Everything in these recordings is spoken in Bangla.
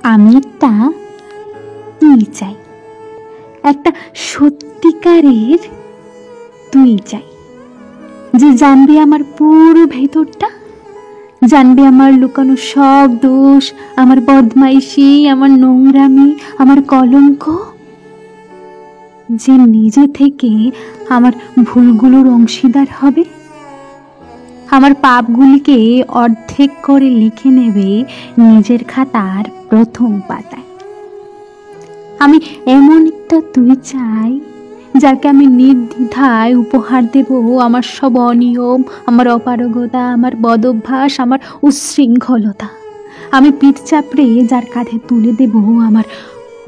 আমি একটা তুই চাই, একটা সত্যিকারের তুই চাই, যে জানবে আমার পুরো ভেতরটা, জানবে আমার লুকানো সব দোষ, আমার বদমাইশি, আমার নোংরামি, আমার কলঙ্ক, যে নিজে থেকে আমার ভুলগুলোর অংশীদার হবে, আমার পাপগুলিকে অর্ধেক করে লিখে নেবে নিজের খাতার প্রথম পাতায়। আমি এমন একটা তুই চাই, যাকে আমি নির্দ্বিধায় উপহার দেব আমার সব অনিয়ম, আমার অপারগতা, আমার বদভ্যাস, আমার উচ্ছৃঙ্খলতা। আমি পিঠ চাপড়ে যার কাঁধে তুলে দেব আমার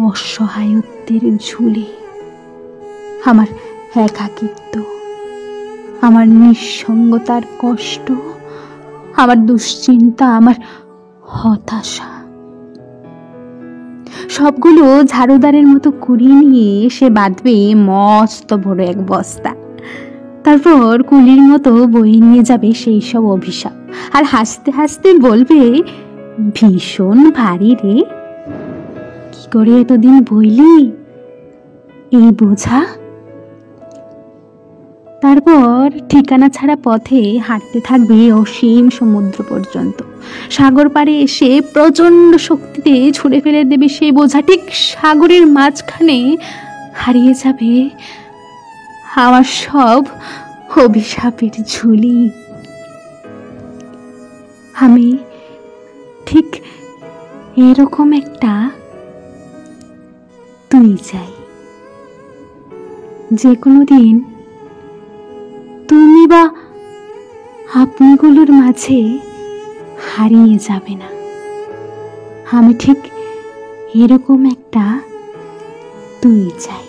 অসহায়ত্বের ঝুলি, আমার একাকিত্ব, আমার নিঃসঙ্গতার কষ্ট, আমার দুশ্চিন্তা, আমার হতাশা। সবগুলো ঝাড়ুদারের মতো কুড়িয়ে নিয়ে সে বাঁধবে মস্ত বড় এক বস্তা। তারপর কুলির মতো বয়ে নিয়ে যাবে সেই সব অভিশাপ, আর হাসতে হাসতে বলবে, ভীষণ ভারী রে, কি করে এতদিন বইলি এই বোঝা। তারপর ঠিকানা ছাড়া পথে হাঁটতে থাকবে অসীম সমুদ্র পর্যন্ত। সাগর পাড়ে এসে প্রচন্ড শক্তিতে ছুঁড়ে ফেলে দেবে সেই বোঝা, ঠিক সাগরের মাঝখানে হারিয়ে যাবে আমার সব অভিশাপের ঝুলি। আমি ঠিক এরকম একটা তুই চাই, যে কোনো দিন তুমি বা আপনিগুলোর মাঝে হারিয়ে যাবে না। আমি ঠিক এরকম একটা তুই চাই।